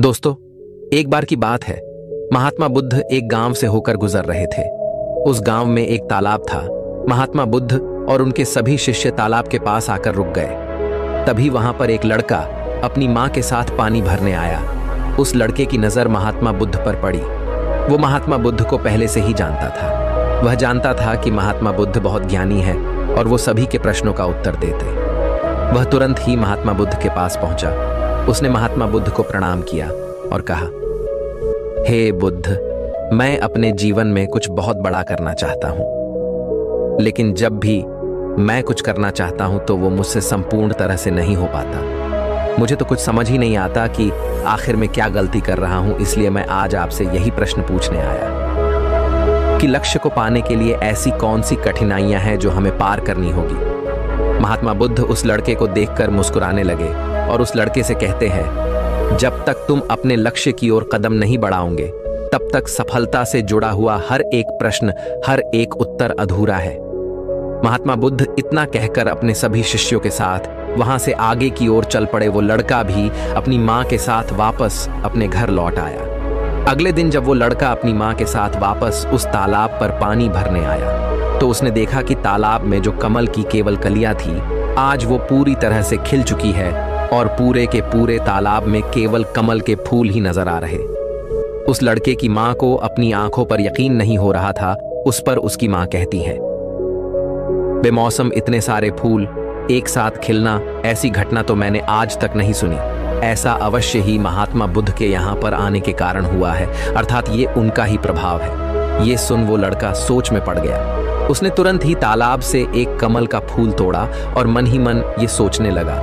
दोस्तों, एक बार की बात है। महात्मा बुद्ध एक गांव से होकर गुजर रहे थे। उस गांव में एक तालाब था। महात्मा बुद्ध और उनके सभी शिष्य तालाब के पास आकर रुक गए। तभी वहां पर एक लड़का अपनी मां के साथ पानी भरने आया। उस लड़के की नजर महात्मा बुद्ध पर पड़ी। वो महात्मा बुद्ध को पहले से ही जानता था। वह जानता था कि महात्मा बुद्ध बहुत ज्ञानी है और वो सभी के प्रश्नों का उत्तर देते। वह तुरंत ही महात्मा बुद्ध के पास पहुंचा। उसने महात्मा बुद्ध को प्रणाम किया और कहा, हे बुद्ध, मैं अपने जीवन में कुछ बहुत बड़ा करना चाहता हूं, लेकिन जब भी मैं कुछ करना चाहता हूं तो वो मुझसे संपूर्ण तरह से नहीं हो पाता। मुझे तो कुछ समझ ही नहीं आता कि आखिर में क्या गलती कर रहा हूं। इसलिए मैं आज आपसे यही प्रश्न पूछने आया कि लक्ष्य को पाने के लिए ऐसी कौन सी कठिनाइयां हैं जो हमें पार करनी होगी। महात्मा बुद्ध उस लड़के को देखकर मुस्कुराने लगे और उस लड़के से कहते हैं, जब तक तुम अपने लक्ष्य की ओर कदम नहीं बढ़ाओगे तब तक सफलता से जुड़ा हुआ हर एक प्रश्न, हर एक उत्तर अधूरा है। महात्मा बुद्ध इतना कहकर अपने सभी शिष्यों के साथ वहां से आगे की ओर चल पड़े। वो लड़का भी अपनी मां के साथ वापस अपने घर लौट आया। अगले दिन जब वो लड़का अपनी मां के साथ वापस उस तालाब पर पानी भरने आया तो उसने देखा कि तालाब में जो कमल की केवल कलियां थी, आज वो पूरी तरह से खिल चुकी है और पूरे के पूरे तालाब में केवल कमल के फूल ही नजर आ रहे। उस लड़के की मां को अपनी आंखों पर यकीन नहीं हो रहा था। उस पर उसकी मां कहती है, बेमौसम इतने सारे फूल एक साथ खिलना, ऐसी घटना तो मैंने आज तक नहीं सुनी। ऐसा अवश्य ही महात्मा बुद्ध के यहाँ पर आने के कारण हुआ है, अर्थात ये उनका ही प्रभाव है। ये सुन वो लड़का सोच में पड़ गया। उसने तुरंत ही तालाब से एक कमल का फूल तोड़ा और मन ही मन ये सोचने लगा,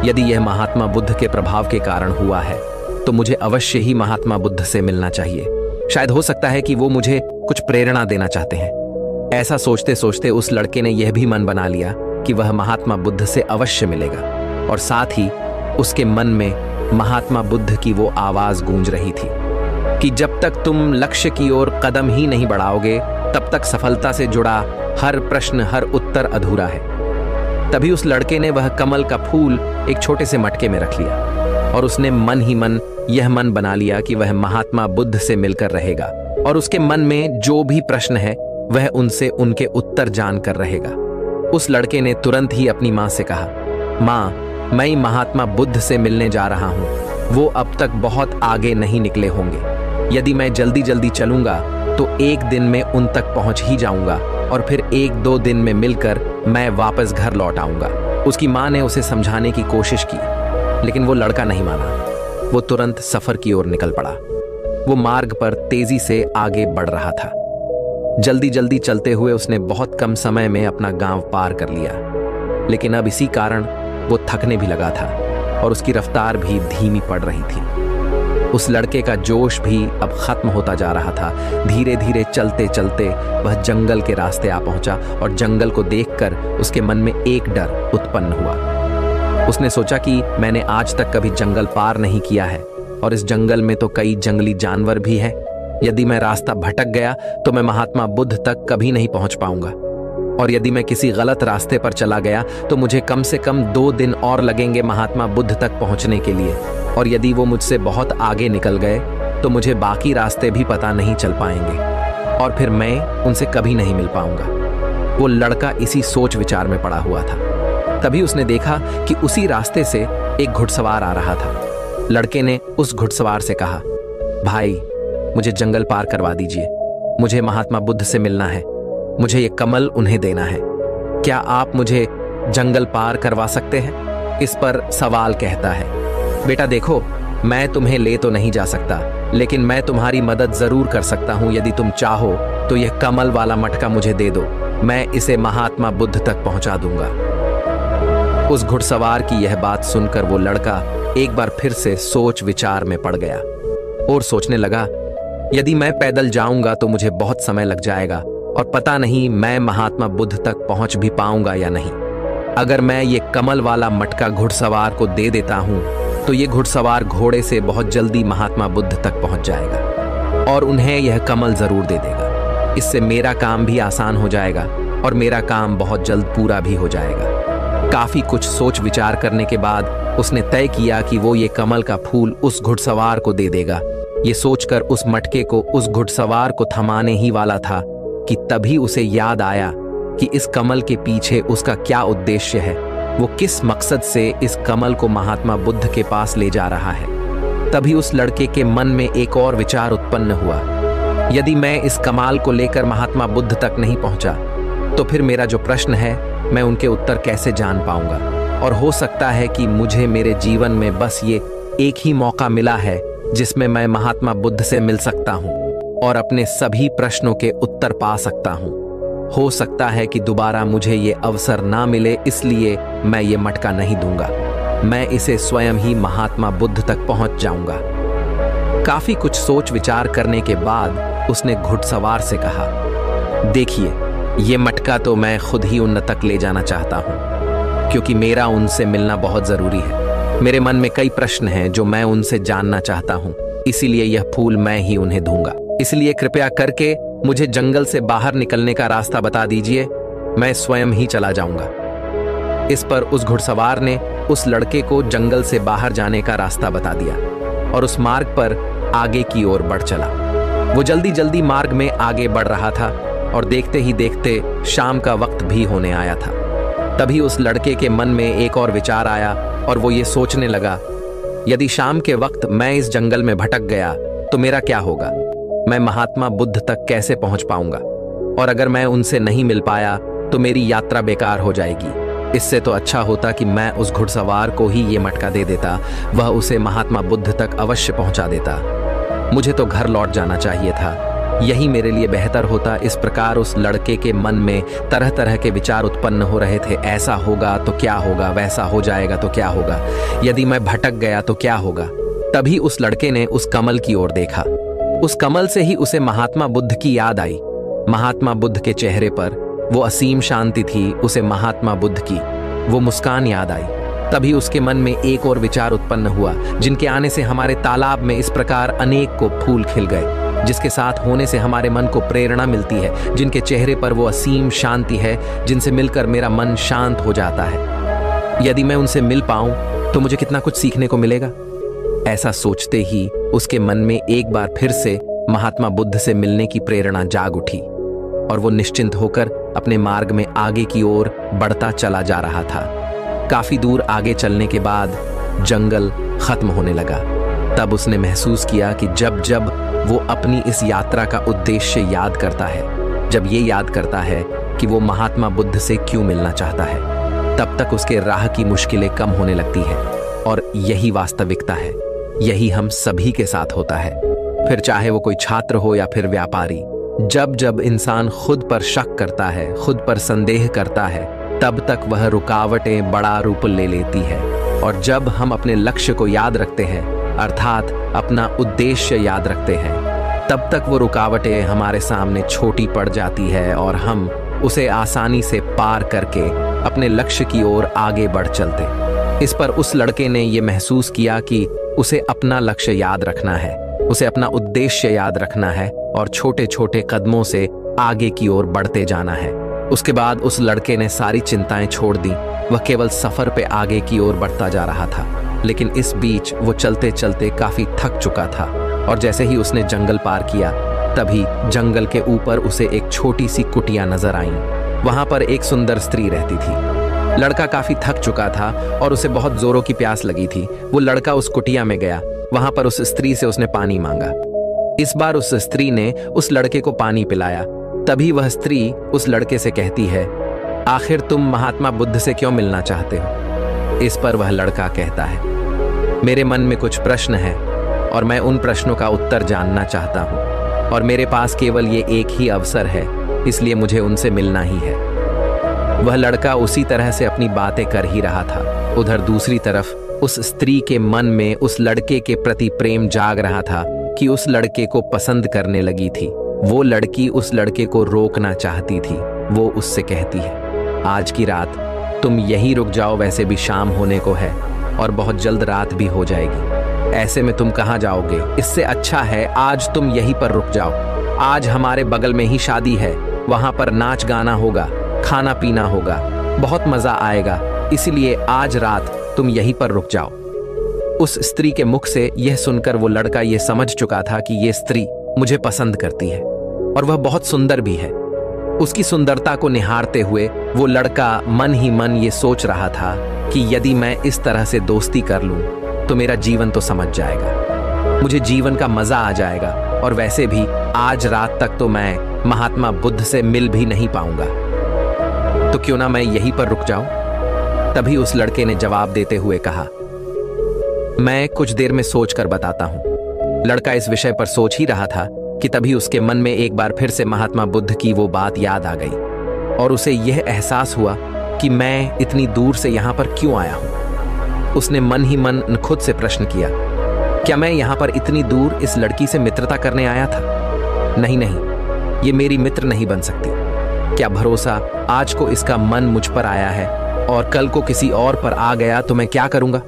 यदि यह महात्मा बुद्ध के प्रभाव के कारण हुआ है तो मुझे अवश्य ही महात्मा बुद्ध से मिलना चाहिए। शायद हो सकता है कि वो मुझे कुछ प्रेरणा देना चाहते हैं। ऐसा सोचते सोचते उस लड़के ने यह भी मन बना लिया कि वह महात्मा बुद्ध से अवश्य मिलेगा। और साथ ही उसके मन में महात्मा बुद्ध की वो आवाज गूंज रही थी कि जब तक तुम लक्ष्य की ओर कदम ही नहीं बढ़ाओगे तब तक सफलता से जुड़ा हर प्रश्न, हर उत्तर अधूरा है। तभी उस लड़के ने वह कमल का फूल एक छोटे से मटके में रख लिया और उसने मन ही मन यह मन बना लिया कि वह महात्मा बुद्ध से मिलकर रहेगा और उसके मन में जो भी प्रश्न है वह उनसे उनके उत्तर जानकर रहेगा। उस लड़के ने तुरंत ही अपनी मां से कहा, मां, मैं महात्मा बुद्ध से मिलने जा रहा हूं। वो अब तक बहुत आगे नहीं निकले होंगे। यदि मैं जल्दी जल्दी चलूंगा तो एक दिन में उन तक पहुंच ही जाऊंगा और फिर एक दो दिन में मिलकर मैं वापस घर लौट आऊंगा। उसकी मां ने उसे समझाने की कोशिश की, लेकिन वो लड़का नहीं माना। वो तुरंत सफर की ओर निकल पड़ा। वो मार्ग पर तेजी से आगे बढ़ रहा था। जल्दी जल्दी चलते हुए उसने बहुत कम समय में अपना गांव पार कर लिया, लेकिन अब इसी कारण वो थकने भी लगा था और उसकी रफ्तार भी धीमी पड़ रही थी। उस लड़के का जोश भी अब खत्म होता जा रहा था। धीरे धीरे चलते चलते वह जंगल के रास्ते आ पहुंचा और जंगल को देखकर उसके मन में एक डर उत्पन्न हुआ। उसने सोचा कि मैंने आज तक कभी जंगल पार नहीं किया है और इस जंगल में तो कई जंगली जानवर भी हैं। यदि मैं रास्ता भटक गया तो मैं महात्मा बुद्ध तक कभी नहीं पहुंच पाऊंगा, और यदि मैं किसी गलत रास्ते पर चला गया तो मुझे कम से कम 2 दिन और लगेंगे महात्मा बुद्ध तक पहुंचने के लिए, और यदि वो मुझसे बहुत आगे निकल गए तो मुझे बाकी रास्ते भी पता नहीं चल पाएंगे और फिर मैं उनसे कभी नहीं मिल पाऊंगा। वो लड़का इसी सोच विचार में पड़ा हुआ था। तभी उसने देखा कि उसी रास्ते से एक घुड़सवार आ रहा था। लड़के ने उस घुड़सवार से कहा, भाई, मुझे जंगल पार करवा दीजिए। मुझे महात्मा बुद्ध से मिलना है। मुझे ये कमल उन्हें देना है। क्या आप मुझे जंगल पार करवा सकते हैं? इस पर सवाल कहता है, बेटा देखो, मैं तुम्हें ले तो नहीं जा सकता, लेकिन मैं तुम्हारी मदद जरूर कर सकता हूं। यदि तुम चाहो तो यह कमल वाला मटका मुझे दे दो, मैं इसे महात्मा बुद्ध तक पहुंचा दूंगा। उस घुड़सवार की यह बात सुनकर वो लड़का एक बार फिर से सोच विचार में पड़ गया और सोचने लगा, यदि मैं पैदल जाऊंगा तो मुझे बहुत समय लग जाएगा और पता नहीं मैं महात्मा बुद्ध तक पहुंच भी पाऊंगा या नहीं। अगर मैं ये कमल वाला मटका घुड़सवार को दे देता हूं तो ये घुड़सवार घोड़े से बहुत जल्दी महात्मा बुद्ध तक पहुंच जाएगा और उन्हें यह कमल जरूर दे देगा। इससे मेरा काम भी आसान हो जाएगा और मेरा काम बहुत जल्द पूरा भी हो जाएगा। काफी कुछ सोच विचार करने के बाद उसने तय किया कि वो ये कमल का फूल उस घुड़सवार को दे देगा। ये सोचकर उस मटके को उस घुड़सवार को थमाने ही वाला था कि तभी उसे याद आया कि इस कमल के पीछे उसका क्या उद्देश्य है, वो किस मकसद से इस कमल को महात्मा बुद्ध के पास ले जा रहा है। तभी उस लड़के के मन में एक और विचार उत्पन्न हुआ, यदि मैं इस कमाल को लेकर महात्मा बुद्ध तक नहीं पहुंचा तो फिर मेरा जो प्रश्न है मैं उनके उत्तर कैसे जान पाऊंगा। और हो सकता है कि मुझे मेरे जीवन में बस ये एक ही मौका मिला है जिसमें मैं महात्मा बुद्ध से मिल सकता हूं और अपने सभी प्रश्नों के उत्तर पा सकता हूं। हो सकता है कि दोबारा मुझे ये अवसर ना मिले, इसलिए मैं ये मटका नहीं दूंगा। मैं इसे स्वयं ही महात्मा बुद्ध तक पहुंच जाऊंगा। काफी कुछ सोच विचार करने के बाद उसने घुड़सवार से कहा, देखिए, ये मटका तो मैं खुद ही उन तक ले जाना चाहता हूं, क्योंकि मेरा उनसे मिलना बहुत जरूरी है। मेरे मन में कई प्रश्न हैं जो मैं उनसे जानना चाहता हूं, इसीलिए यह फूल मैं ही उन्हें दूंगा। इसलिए कृपया करके मुझे जंगल से बाहर निकलने का रास्ता बता दीजिए, मैं स्वयं ही चला जाऊंगा। इस पर उस घुड़सवार ने उस लड़के को जंगल से बाहर जाने का रास्ता बता दिया और उस मार्ग पर आगे की ओर बढ़ चला। वो जल्दी जल्दी मार्ग में आगे बढ़ रहा था और देखते ही देखते शाम का वक्त भी होने आया था। तभी उस लड़के के मन में एक और विचार आया और वो ये सोचने लगा, यदि शाम के वक्त मैं इस जंगल में भटक गया तो मेरा क्या होगा? मैं महात्मा बुद्ध तक कैसे पहुंच पाऊंगा? और अगर मैं उनसे नहीं मिल पाया तो मेरी यात्रा बेकार हो जाएगी। इससे तो अच्छा होता कि मैं उस घुड़सवार को ही ये मटका दे देता, वह उसे महात्मा बुद्ध तक अवश्य पहुंचा देता। मुझे तो घर लौट जाना चाहिए था, यही मेरे लिए बेहतर होता। इस प्रकार उस लड़के के मन में तरह तरह के विचार उत्पन्न हो रहे थे। ऐसा होगा तो क्या होगा, वैसा हो जाएगा तो क्या होगा, यदि मैं भटक गया तो क्या होगा। तभी उस लड़के ने उस कमल की ओर देखा। उस कमल से ही उसे महात्मा बुद्ध की याद आई। महात्मा बुद्ध के चेहरे पर वो असीम शांति थी। उसे महात्मा बुद्ध की वो मुस्कान याद आई। तभी उसके मन में एक और विचार उत्पन्न हुआ, जिनके आने से हमारे तालाब में इस प्रकार अनेक को फूल खिल गए, जिसके साथ होने से हमारे मन को प्रेरणा मिलती है, जिनके चेहरे पर वो असीम शांति है, जिनसे मिलकर मेरा मन शांत हो जाता है। यदि मैं उनसे मिल पाऊं तो मुझे कितना कुछ सीखने को मिलेगा। ऐसा सोचते ही उसके मन में एक बार फिर से महात्मा बुद्ध से मिलने की प्रेरणा जाग उठी और वो निश्चिंत होकर अपने मार्ग में आगे की ओर बढ़ता चला जा रहा था। काफी दूर आगे चलने के बाद जंगल खत्म होने लगा। तब उसने महसूस किया कि जब जब वो अपनी इस यात्रा का उद्देश्य याद करता है, जब ये याद करता है कि वो महात्मा बुद्ध से क्यों मिलना चाहता है, तब तक उसके राह की मुश्किलें कम होने लगती है। और यही वास्तविकता है, यही हम सभी के साथ होता है, फिर चाहे वो कोई छात्र हो या फिर व्यापारी। जब जब इंसान खुद पर शक करता है, खुद पर संदेह करता है, तब तक वह रुकावटें बड़ा रूप ले लेती है। और जब हम अपने लक्ष्य को याद रखते हैं, अर्थात अपना उद्देश्य याद रखते हैं, तब तक वो रुकावटें हमारे सामने छोटी पड़ जाती है और हम उसे आसानी से पार करके अपने लक्ष्य की ओर आगे बढ़ चलते। इस पर उस लड़के ने ये महसूस किया कि उसे अपना लक्ष्य याद रखना है, उसे अपना उद्देश्य याद रखना है और छोटे छोटे कदमों से आगे की ओर बढ़ते जाना है। उसके बाद उस लड़के ने सारी चिंताएं छोड़ दी। वह केवल सफर पे आगे की ओर बढ़ता जा रहा था, लेकिन इस बीच वो चलते चलते काफी थक चुका था। और जैसे ही उसने जंगल पार किया, तभी जंगल के ऊपर उसे एक छोटी सी कुटिया नजर आई। वहां पर एक सुंदर स्त्री रहती थी। लड़का काफी थक चुका था और उसे बहुत जोरों की प्यास लगी थी। वो लड़का उस कुटिया में गया। वहां पर उस स्त्री से उसने पानी मांगा। इस बार उस स्त्री ने उस लड़के को पानी पिलाया। तभी वह स्त्री उस लड़के से कहती है, आखिर तुम महात्मा बुद्ध से क्यों मिलना चाहते हो? इस पर वह लड़का कहता है, मेरे मन में कुछ प्रश्न हैं और मैं उन प्रश्नों का उत्तर जानना चाहता हूं और मेरे पास केवल ये एक ही अवसर है, इसलिए मुझे उनसे मिलना ही है। वह लड़का उसी तरह से अपनी बातें कर ही रहा था। उधर दूसरी तरफ उस स्त्री के मन में उस लड़के के प्रति प्रेम जाग रहा था कि उस लड़के को पसंद करने लगी थी। वो लड़की उस लड़के को रोकना चाहती थी। वो उससे कहती है, आज की रात तुम यहीं रुक जाओ, वैसे भी शाम होने को है और बहुत जल्द रात भी हो जाएगी। ऐसे में तुम कहाँ जाओगे? इससे अच्छा है आज तुम यहीं पर रुक जाओ। आज हमारे बगल में ही शादी है, वहां पर नाच गाना होगा, खाना पीना होगा, बहुत मजा आएगा। इसलिए आज रात तुम यहीं पर रुक जाओ। उस स्त्री के मुख से यह सुनकर वो लड़का यह समझ चुका था कि यह स्त्री मुझे पसंद करती है और वह बहुत सुंदर भी है। उसकी सुंदरता को निहारते हुए वो लड़का मन ही मन ये सोच रहा था कि यदि मैं इस तरह से दोस्ती कर लूं तो मेरा जीवन तो समझ जाएगा, मुझे जीवन का मजा आ जाएगा, और वैसे भी आज रात तक तो मैं महात्मा बुद्ध से मिल भी नहीं पाऊंगा, तो क्यों ना मैं यहीं पर रुक जाऊं। तभी उस लड़के ने जवाब देते हुए कहा, मैं कुछ देर में सोच कर बताता हूं। लड़का इस विषय पर सोच ही रहा था कि तभी उसके मन में एक बार फिर से महात्मा बुद्ध की वो बात याद आ गई और उसे यह एहसास हुआ कि मैं इतनी दूर से यहां पर क्यों आया हूं। उसने मन ही मन खुद से प्रश्न किया, क्या मैं यहां पर इतनी दूर इस लड़की से मित्रता करने आया था? नहीं नहीं, ये मेरी मित्र नहीं बन सकती। क्या भरोसा आज को इसका मन मुझ पर आया है और कल को किसी और पर आ गया तो मैं क्या करूंगा।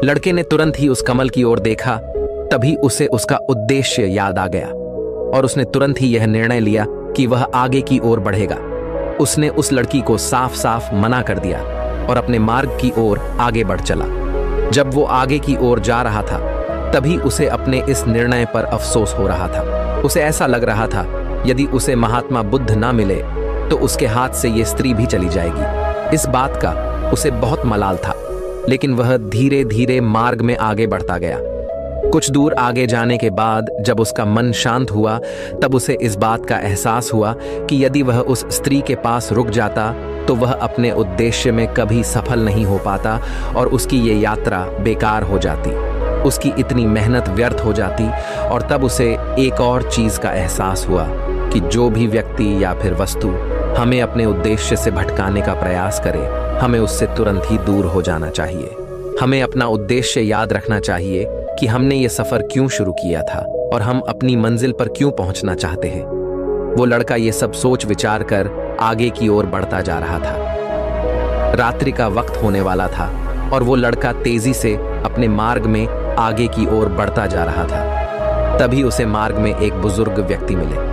लड़के ने तुरंत ही उस कमल की ओर देखा, तभी उसे उसका उद्देश्य याद आ गया और उसने तुरंत ही यह निर्णय लिया कि वह आगे की ओर बढ़ेगा। उसने उस लड़की को साफ साफ मना कर दिया और अपने मार्ग की ओर आगे बढ़ चला। जब वो आगे की ओर जा रहा था तभी उसे अपने इस निर्णय पर अफसोस हो रहा था। उसे ऐसा लग रहा था यदि उसे महात्मा बुद्ध ना मिले तो उसके हाथ से ये स्त्री भी चली जाएगी। इस बात का उसे बहुत मलाल था, लेकिन वह धीरे धीरे मार्ग में आगे बढ़ता गया। कुछ दूर आगे जाने के बाद जब उसका मन शांत हुआ तब उसे इस बात का एहसास हुआ कि यदि वह उस स्त्री के पास रुक जाता तो वह अपने उद्देश्य में कभी सफल नहीं हो पाता और उसकी ये यात्रा बेकार हो जाती, उसकी इतनी मेहनत व्यर्थ हो जाती। और तब उसे एक और चीज का एहसास हुआ कि जो भी व्यक्ति या फिर वस्तु हमें अपने उद्देश्य से भटकाने का प्रयास करे, हमें उससे तुरंत ही दूर हो जाना चाहिए। हमें अपना उद्देश्य याद रखना चाहिए कि हमने ये सफर क्यों शुरू किया था और हम अपनी मंजिल पर क्यों पहुंचना चाहते हैं। वो लड़का ये सब सोच विचार कर आगे की ओर बढ़ता जा रहा था। रात्रि का वक्त होने वाला था और वो लड़का तेजी से अपने मार्ग में आगे की ओर बढ़ता जा रहा था। तभी उसे मार्ग में एक बुजुर्ग व्यक्ति मिले।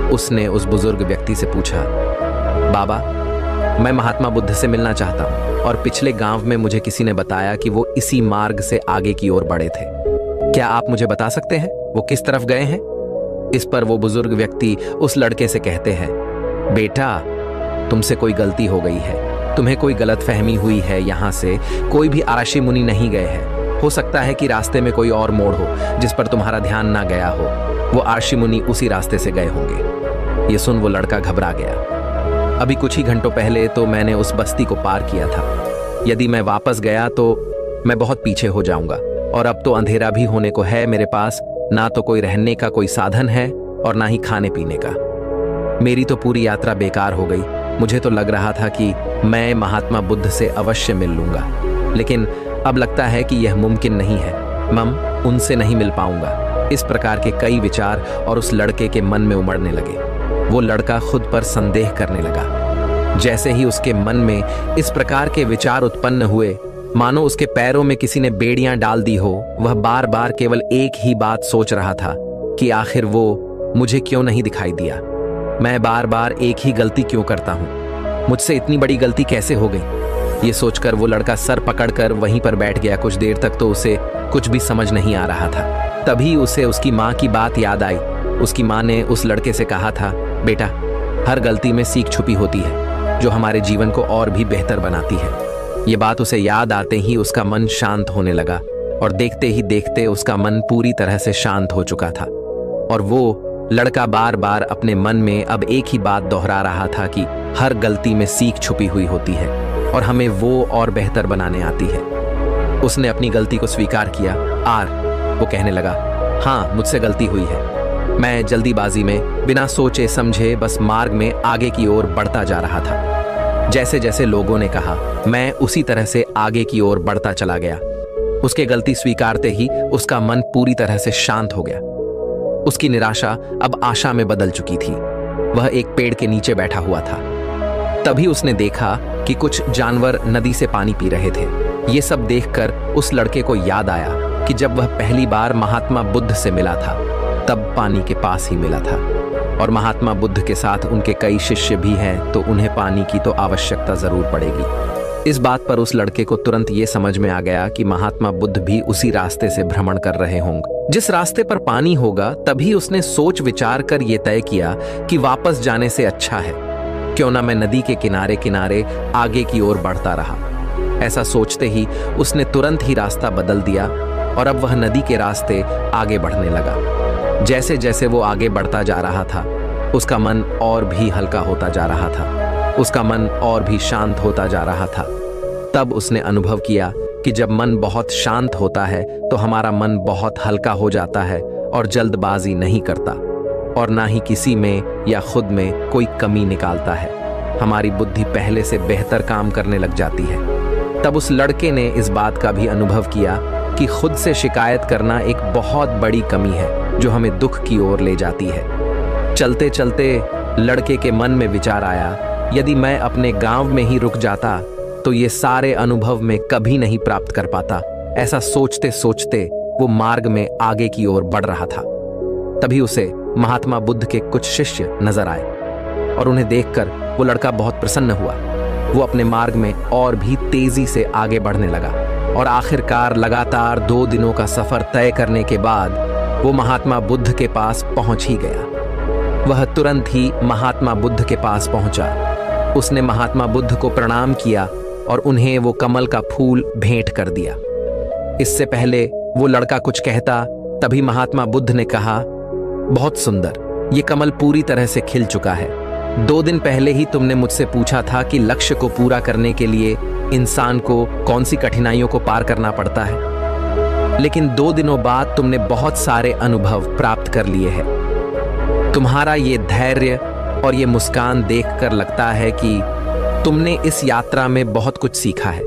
उसने उस बुजुर्ग व्यक्ति से पूछा, बाबा, मैं महात्मा बुद्ध से मिलना चाहता हूँ और पिछले गांव में मुझे किसी ने बताया कि वो इसी मार्ग से आगे की ओर बढ़े थे। क्या आप मुझे बता सकते हैं वो किस तरफ गए हैं? इस पर वो बुजुर्ग व्यक्ति उस लड़के से कहते हैं, बेटा, तुमसे कोई गलती हो गई है, तुम्हें कोई गलतफहमी हुई है। यहाँ से कोई भी आरशी मुनि नहीं गए हैं। हो सकता है कि रास्ते में कोई और मोड़ हो जिस पर तुम्हारा ध्यान ना गया हो, वो आरशी मुनि उसी रास्ते से गए होंगे। ये सुन वो लड़का घबरा गया। अभी कुछ ही घंटों पहले तो मैंने उस बस्ती को पार किया था। यदि मैं वापस गया तो मैं बहुत पीछे हो जाऊंगा और अब तो अंधेरा भी होने को है। मेरे पास ना तो कोई रहने का कोई साधन है और ना ही खाने पीने का। मेरी तो पूरी यात्रा बेकार हो गई। मुझे तो लग रहा था कि मैं महात्मा बुद्ध से अवश्य मिल लूंगा, लेकिन अब लगता है कि यह मुमकिन नहीं है। मैं उनसे नहीं मिल पाऊंगा। इस प्रकार के कई विचार और उस लड़के के मन में उमड़ने लगे। वो लड़का खुद पर संदेह करने लगा। जैसे ही उसके मन में इस प्रकार के विचार उत्पन्न हुए, मानो उसके पैरों में किसी ने बेड़ियां डाल दी हो। वह बार बार केवल एक ही बात सोच रहा था कि आखिर वो मुझे क्यों नहीं दिखाई दिया। मैं बार बार एक ही गलती क्यों करता हूँ? मुझसे इतनी बड़ी गलती कैसे हो गई? ये सोचकर वो लड़का सर पकड़कर वहीं पर बैठ गया। कुछ देर तक तो उसे कुछ भी समझ नहीं आ रहा था। तभी उसे उसकी माँ की बात याद आई। उसकी माँ ने उस लड़के से कहा था, बेटा, हर गलती में सीख छुपी होती है जो हमारे जीवन को और भी बेहतर बनाती है। ये बात उसे याद आते ही उसका मन शांत होने लगा और देखते ही देखते उसका मन पूरी तरह से शांत हो चुका था। और वो लड़का बार बार अपने मन में अब एक ही बात दोहरा रहा था कि हर गलती में सीख छुपी हुई होती है और हमें वो और बेहतर बनाने आती है। उसने अपनी गलती को स्वीकार किया। वो कहने लगा, हाँ, मुझसे गलती हुई है। मैं जल्दीबाजी में बिना सोचे समझे बस मार्ग में आगे की ओर बढ़ता जा रहा था। जैसे जैसे लोगों ने कहा, मैं उसी तरह से आगे की ओर बढ़ता चला गया। उसके गलती स्वीकारते ही उसका मन पूरी तरह से शांत हो गया। उसकी निराशा अब आशा में बदल चुकी थी। वह एक पेड़ के नीचे बैठा हुआ था। तभी उसने देखा कि कुछ जानवर नदी से पानी पी रहे थे। ये सब देखकर उस लड़के को याद आया कि जब वह पहली बार महात्मा बुद्ध से मिला था तब पानी के पास ही मिला था और महात्मा बुद्ध के साथ उनके कई शिष्य भी हैं, तो उन्हें पानी की तो आवश्यकता जरूर पड़ेगी। इस बात पर उस लड़के को तुरंत ये समझ में आ गया कि महात्मा बुद्ध भी उसी रास्ते से भ्रमण कर रहे होंगे। जिस रास्ते पर पानी होगा, तभी उसने सोच विचार कर यह तय किया कि वापस जाने से अच्छा है क्यों ना मैं नदी के किनारे किनारे आगे की ओर बढ़ता रहा। ऐसा सोचते ही उसने तुरंत ही रास्ता बदल दिया और अब वह नदी के रास्ते आगे बढ़ने लगा। जैसे जैसे वो आगे बढ़ता जा रहा था, उसका मन और भी हल्का होता जा रहा था, उसका मन और भी शांत होता जा रहा था। तब उसने अनुभव किया कि जब मन बहुत शांत होता है तो हमारा मन बहुत हल्का हो जाता है और जल्दबाजी नहीं करता और ना ही किसी में या खुद में कोई कमी निकालता है। हमारी बुद्धि पहले से बेहतर काम करने लग जाती है। तब उस लड़के ने इस बात का भी अनुभव किया कि खुद से शिकायत करना एक बहुत बड़ी कमी है जो हमें दुख की ओर ले जाती है। चलते चलते लड़के के मन में विचार आया, यदि मैं अपने गांव में ही रुक जाता तो ये सारे अनुभव में कभी नहीं प्राप्त कर पाता। ऐसा सोचते सोचते वो मार्ग में आगे की ओर बढ़ रहा था। तभी उसे महात्मा बुद्ध के कुछ शिष्य नजर आए और उन्हें देखकर वो लड़का बहुत प्रसन्न हुआ। वो अपने मार्ग में और भी तेजी से आगे बढ़ने लगा और आखिरकार लगातार 2 दिनों का सफर तय करने के बाद वो महात्मा बुद्ध के पास पहुंच ही गया। वह तुरंत ही महात्मा बुद्ध के पास पहुंचा। उसने महात्मा बुद्ध को प्रणाम किया और उन्हें वो कमल का फूल भेंट कर दिया। इससे पहले वो लड़का कुछ कहता, तभी महात्मा बुद्ध ने कहा, बहुत सुंदर, ये कमल पूरी तरह से खिल चुका है। 2 दिन पहले ही तुमने मुझसे पूछा था कि लक्ष्य को पूरा करने के लिए इंसान को कौन सी कठिनाइयों को पार करना पड़ता है, लेकिन 2 दिनों बाद तुमने बहुत सारे अनुभव प्राप्त कर लिए हैं। तुम्हारा ये धैर्य और ये मुस्कान देखकर लगता है कि तुमने इस यात्रा में बहुत कुछ सीखा है।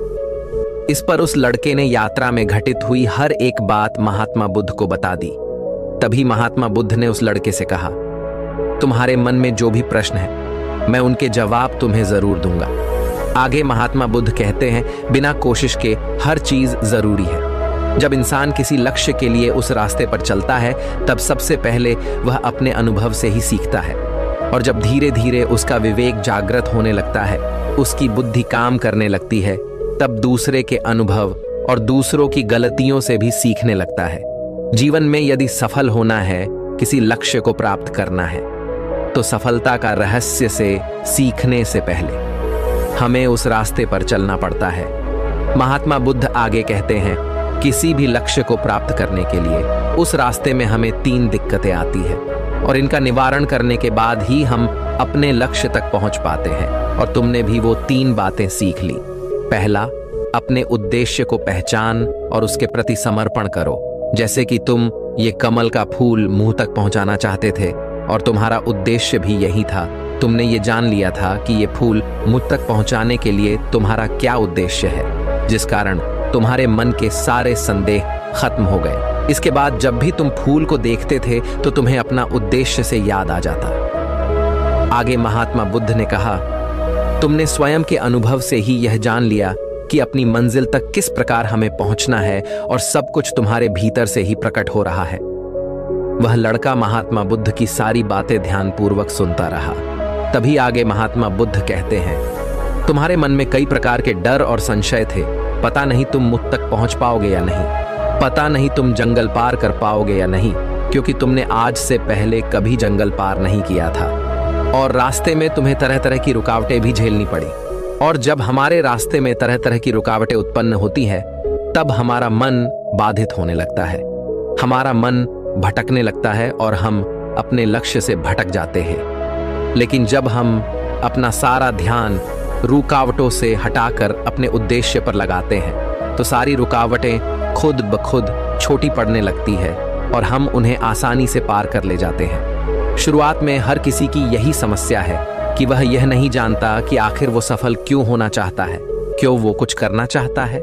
इस पर उस लड़के ने यात्रा में घटित हुई हर एक बात महात्मा बुद्ध को बता दी। तभी महात्मा बुद्ध ने उस लड़के से कहा, तुम्हारे मन में जो भी प्रश्न है मैं उनके जवाब तुम्हें जरूर दूंगा। आगे महात्मा बुद्ध कहते हैं, बिना कोशिश के हर चीज जरूरी है। जब इंसान किसी लक्ष्य के लिए उस रास्ते पर चलता है तब सबसे पहले वह अपने अनुभव से ही सीखता है और जब धीरे धीरे उसका विवेक जागृत होने लगता है, उसकी बुद्धि काम करने लगती है, तब दूसरे के अनुभव और दूसरों की गलतियों से भी सीखने लगता है। जीवन में यदि सफल होना है, किसी लक्ष्य को प्राप्त करना है, तो सफलता का रहस्य से सीखने से पहले हमें उस रास्ते पर चलना पड़ता है। महात्मा बुद्ध आगे कहते हैं, किसी भी लक्ष्य को प्राप्त करने के लिए उस रास्ते में हमें 3 दिक्कतें आती है और इनका निवारण करने के बाद ही हम अपने लक्ष्य तक पहुंच पाते हैं। और तुमने भी वो 3 बातें सीख ली। पहला, अपने उद्देश्य को पहचान और उसके प्रति समर्पण करो। जैसे कि तुम ये कमल का फूल मुंह तक पहुंचाना चाहते थे और तुम्हारा उद्देश्य भी यही था। तुमने ये जान लिया था कि ये फूल मुझ तक पहुंचाने के लिए तुम्हारा क्या उद्देश्य है, जिस कारण तुम्हारे मन के सारे संदेह खत्म हो गए। इसके बाद जब भी तुम फूल को देखते थे तो तुम्हें अपना उद्देश्य से याद आ जाता। आगे महात्मा बुद्ध ने कहा, तुमने स्वयं के अनुभव से ही यह जान लिया कि अपनी मंजिल तक किस प्रकार हमें पहुंचना है और सब कुछ तुम्हारे भीतर से ही प्रकट हो रहा है। वह लड़का महात्मा बुद्ध की सारी बातें ध्यानपूर्वक सुनता रहा। तभी आगे महात्मा बुद्ध कहते हैं, तुम्हारे मन में कई प्रकार के डर और संशय थे। पता नहीं तुम मुझ तक पहुंच पाओगे या नहीं, पता नहीं तुम जंगल पार कर पाओगे या नहीं, क्योंकि तुमने आज से पहले कभी जंगल पार नहीं किया था और रास्ते में तुम्हें तरह तरह की रुकावटें भी झेलनी पड़ी। और जब हमारे रास्ते में तरह तरह की रुकावटें उत्पन्न होती है, तब हमारा मन बाधित होने लगता है, हमारा मन भटकने लगता है और हम अपने लक्ष्य से भटक जाते हैं। लेकिन जब हम अपना सारा ध्यान रुकावटों से हटाकर अपने उद्देश्य पर लगाते हैं, तो सारी रुकावटें खुद ब खुद छोटी पड़ने लगती है और हम उन्हें आसानी से पार कर ले जाते हैं। शुरुआत में हर किसी की यही समस्या है कि वह यह नहीं जानता कि आखिर वो सफल क्यों होना चाहता है, क्यों वो कुछ करना चाहता है।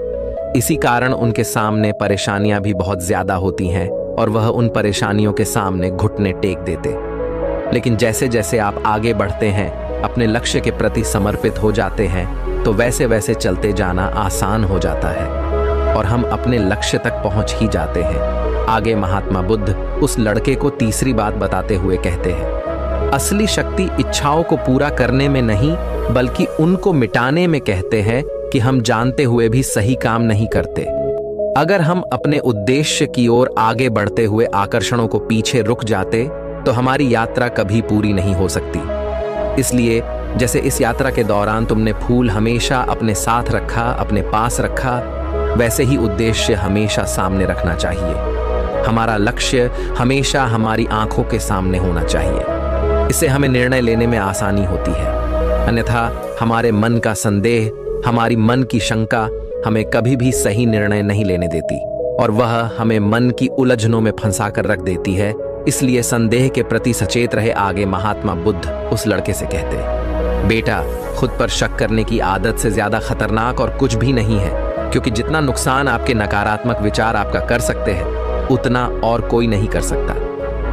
इसी कारण उनके सामने परेशानियां भी बहुत ज्यादा होती हैं और वह उन परेशानियों के सामने घुटने टेक देते। लेकिन जैसे जैसे आप आगे बढ़ते हैं, अपने लक्ष्य के प्रति समर्पित हो जाते हैं, तो वैसे वैसे चलते जाना आसान हो जाता है और हम अपने लक्ष्य तक पहुंच ही जाते हैं। आगे महात्मा बुद्ध उस लड़के को तीसरी बात बताते हुए कहते हैं, असली शक्ति इच्छाओं को पूरा करने में नहीं बल्कि उनको मिटाने में कहते हैं कि हम जानते हुए भी सही काम नहीं करते। अगर हम अपने उद्देश्य की ओर आगे बढ़ते हुए आकर्षणों को पीछे रुक जाते तो हमारी यात्रा कभी पूरी नहीं हो सकती। इसलिए जैसे इस यात्रा के दौरान तुमने फूल हमेशा अपने साथ रखा, अपने पास रखा, वैसे ही उद्देश्य हमेशा सामने रखना चाहिए। हमारा लक्ष्य हमेशा हमारी आंखों के सामने होना चाहिए। इससे हमें निर्णय लेने में आसानी होती है। अन्यथा हमारे मन का संदेह, हमारी मन की शंका हमें कभी भी सही निर्णय नहीं लेने देती और वह हमें मन की उलझनों में फंसा कर रख देती है। इसलिए संदेह के प्रति सचेत रहे। आगे महात्मा बुद्ध उस लड़के से कहते, बेटा, खुद पर शक करने की आदत से ज्यादा खतरनाक और कुछ भी नहीं है, क्योंकि जितना नुकसान आपके नकारात्मक विचार आपका कर सकते हैं उतना और कोई नहीं कर सकता।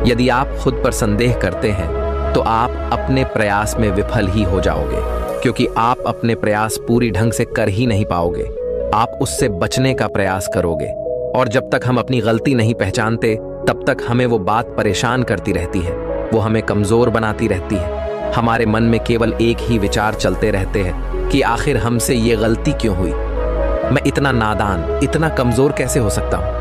यदि आप खुद पर संदेह करते हैं तो आप अपने प्रयास में विफल ही हो जाओगे, क्योंकि आप अपने प्रयास पूरी ढंग से कर ही नहीं पाओगे। आप उससे बचने का प्रयास करोगे और जब तक हम अपनी गलती नहीं पहचानते तब तक हमें वो बात परेशान करती रहती है, वो हमें कमजोर बनाती रहती है। हमारे मन में केवल एक ही विचार चलते रहते हैं कि आखिर हमसे ये गलती क्यों हुई, मैं इतना नादान, इतना कमजोर कैसे हो सकता हूँ,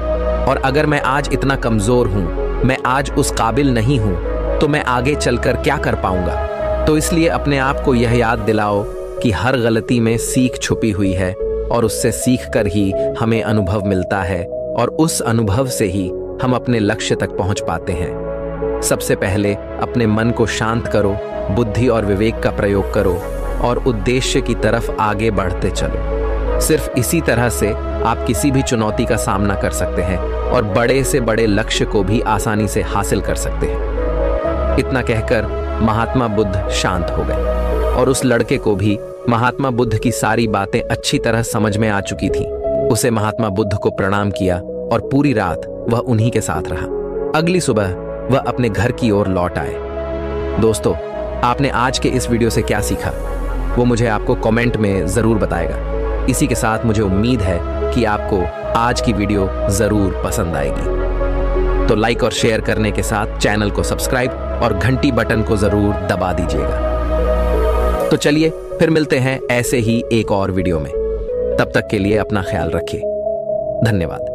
और अगर मैं आज इतना कमजोर हूँ, मैं आज उस काबिल नहीं हूँ, तो मैं आगे चलकर क्या कर पाऊंगा। तो इसलिए अपने आप को यह याद दिलाओ कि हर गलती में सीख छुपी हुई है और उससे सीख कर ही हमें अनुभव मिलता है और उस अनुभव से ही हम अपने लक्ष्य तक पहुंच पाते हैं। सबसे पहले अपने मन को शांत करो, बुद्धि और विवेक का प्रयोग करो और उद्देश्य की तरफ आगे बढ़ते चलो। सिर्फ इसी तरह से आप किसी भी चुनौती का सामना कर सकते हैं और बड़े से बड़े लक्ष्य को भी आसानी से हासिल कर सकते हैं। इतना कहकर महात्मा बुद्ध शांत हो गए और उस लड़के को भी महात्मा बुद्ध की सारी बातें अच्छी तरह समझ में आ चुकी थी। उसे महात्मा बुद्ध को प्रणाम किया और पूरी रात वह उन्हीं के साथ रहा। अगली सुबह वह अपने घर की ओर लौट आए। दोस्तों, आपने आज के इस वीडियो से क्या सीखा वो मुझे आपको कमेंट में जरूर बताएगा। इसी के साथ मुझे उम्मीद है कि आपको आज की वीडियो जरूर पसंद आएगी। तो लाइक और शेयर करने के साथ चैनल को सब्सक्राइब और घंटी बटन को जरूर दबा दीजिएगा। तो चलिए फिर मिलते हैं ऐसे ही एक और वीडियो में। तब तक के लिए अपना ख्याल रखिए। धन्यवाद।